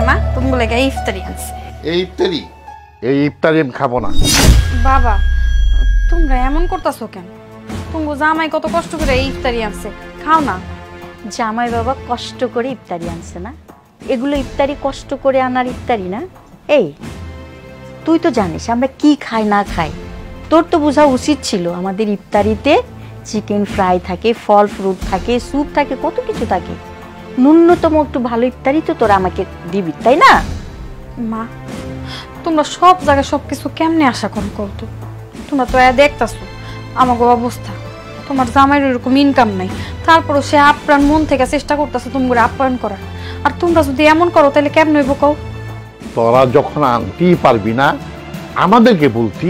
মা তুমি লাগে ইফতারি আনছে। এই ইফতারি আমি খাবো না। বাবা তোমরা এমন করতেছো কেন? তুমি জামাই কত কষ্ট করে এই ইফতারি আনছে, খাও না। জামাই বাবা কষ্ট করে ইফতারি আনছে না? এগুলো ইফতারি কষ্ট করে আনার ইফতারি না। এই তুই তো জানিস আমরা কি খাই না খাই। তোর তো বোঝা উচিত ছিল আমাদের ইফতারিতে চিকেন ফ্রাই থাকে, ফল ফ্রুট থাকে, স্যুপ থাকে, কত কিছু থাকে। ন্যূনতম একটু ভালো ইফতারি তো তোরা আমাকে দিবি, তাই না? মা তোমরা সব জায়গায় সবকিছু কেমনে আশা করতো? তোমরা তো দেখতেছো আমাকে অবস্থা। তোমার জামাইয়ের এরকম ইনকাম নাই, তারপরও সে আপ্রাণ মন থেকে চেষ্টা করতেছে তোমাকে আপ্যায়ন করার। আর তোমরা যদি এমন করো তাহলে কেমন হইব কও? তোরা যখন আনতেই পারবি না আমাদেরকে বলতি,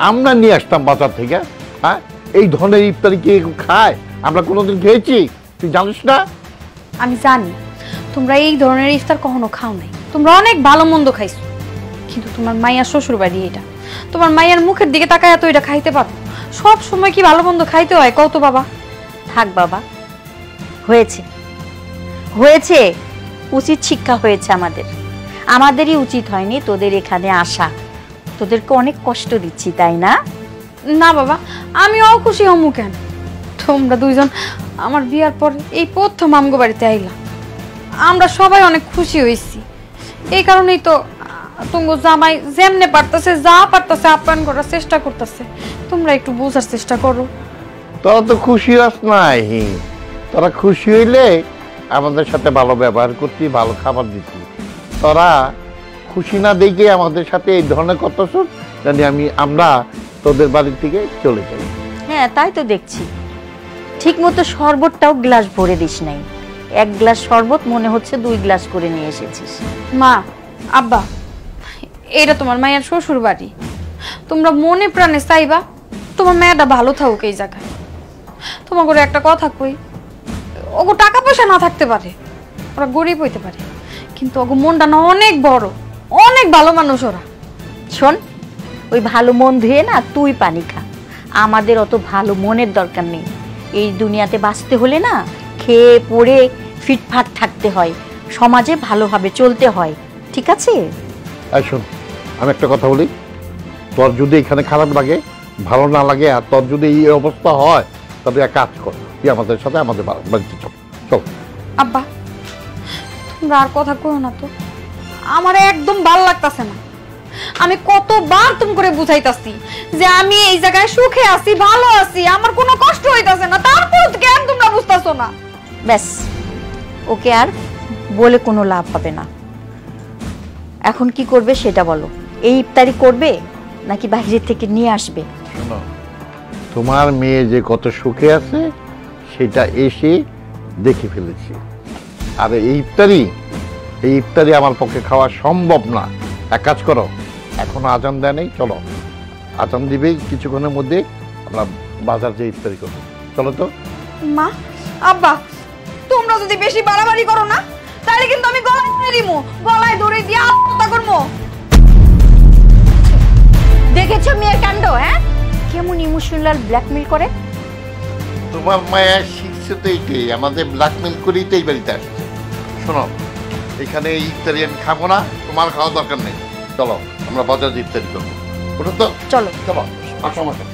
আমরা নিয়ে আসতাম বাজার থেকে। হ্যাঁ, এই ধরনের ইফতারি কি খায়? আমরা কোনোদিন খেয়েছি? তুই জানিস না? আমি জানি তোমরা এই ধরনের ইফতার কখনো খাও নাই, তোমরা অনেক ভালো মন্দ খাইছো। কিন্তু তোমার মাইয়ার শ্বশুর বাড়ি এটা, তোমার মাইয়ার মুখের দিকে তাকায় তো এটা খাইতে পারো? সব সময় কি ভালো মন্দ খাইতে হয় কও তো বাবা? থাক বাবা, হয়েছে হয়েছে, উচিত শিক্ষা হয়েছে আমাদেরই উচিত হয়নি তোদের এখানে আসা। তোদেরকে অনেক কষ্ট দিচ্ছি তাই না? না বাবা, আমি অখুশি হমু কেন? তোমরা দুইজন আমার বিয়ার পর এই প্রথম আমগো বাড়িতে আইলা, আমরা সবাই অনেক খুশি হয়েছি। এই কারণেই তো তুঙ্গো জামাই যেমনে পারতেছে যা পারতেছে আপ্যায়ন করার চেষ্টা করতেছে। তোমরা একটু বোঝার চেষ্টা করো। তোরা তো খুশি হস নাই। তোরা খুশি হইলে আমাদের সাথে ভালো ব্যবহার করতি, ভালো খাবার দিতি। তোরা খুশি না দেখে আমাদের সাথে এই ধরনের কথা শোন, জানি আমরা তোদের বাড়ি থেকে চলে যাই। হ্যাঁ তাই তো দেখছি। ঠিক মতো শরবতটাও গ্লাস ভরে দিস নাই। এক গ্লাস শরবত মনে হচ্ছে 2 গ্লাস করে নিয়ে এসেছিস। মা আব্বা, এটা তোমার মায়ের শ্বশুর বাড়ি, তোমরা মনে প্রাণে চাইবা তোমার মেয়েটা ভালো থাকুক এই জায়গায়। তোমার করে একটা কথা কই, ওগো টাকা পয়সা না থাকতে পারে, ওরা গরিব হইতে পারে, কিন্তু ওগো মনটা না অনেক বড়, অনেক ভালো মানুষ ওরা। শোন, ওই ভালো মন ধুয়ে না তুই পানি খা। আমাদের অত ভালো মনের দরকার নেই। এই দুনিয়াতে বাঁচতে হলে না খেয়ে পড়ে ফিটফাট থাকতে হয়, সমাজে ভালোভাবে চলতে হয়, ঠিক আছে? শোন, আমি একটা কথা বলি, তোর যদি এখানে খারাপ লাগে, ভালো না লাগে, আর তোর যদি এই অবস্থা হয়, তবে এক কাজ কর, তুই আমাদের সাথে আমাদের বাড়িতে চল। চল আব্বা, তোমরা আর কথা কইও না তো, আমার একদম ভালো লাগতাছে না। আমি কতবার তুমি করে বুঝাইতাছি যে আমি এই জায়গায় সুখে আছি, ভালো আছি, আমার কোনো কষ্ট হইতাছে না, তারপর কেন তোমরা বুঝতাছো না? ব্যাস, ওকে আর বলে কোনো লাভ হবে না। এখন কি করবে সেটা বলো। এই ইফতারি করবে নাকি বাইরে থেকে নিয়ে আসবে? শোনো, তোমার মেয়ে যে কত সুখে আছে সেটা এসে দেখে ফেলেছি। আর এই ইফতারি আমার পক্ষে খাওয়া সম্ভব না। এক কাজ করো, এখনো আজান দেয় নেই, চলো আজান দিবে কিছুক্ষণের মধ্যে, আমরা বাজার যে ইফতারি করবো। চলো তো। মা আব্বা, তোমরা যদি বেশি বাড়াবাড়ি করো না তাহলে কিন্তু আমি গলায় ধরে দিমু, গলায় ধরে দিয়ে আত্মহত্যা করবো। দেখেছো মেয়ের কাণ্ড? হ্যাঁ, কেমন ইমোশনাল ব্ল্যাকমেল করে। তোমার মায়া শিখছে তো এইটাই, আমাদের ব্ল্যাকমেল করেই তো এই বাড়িতে আসছে। শোনো, এখানে ইফতারি আমি খাবো না, তোমার খাওয়া দরকার নেই। চলো আমরা বাজারে ইফতারি করবো। ওটা তো চলো চলো, আসো আমার সাথে।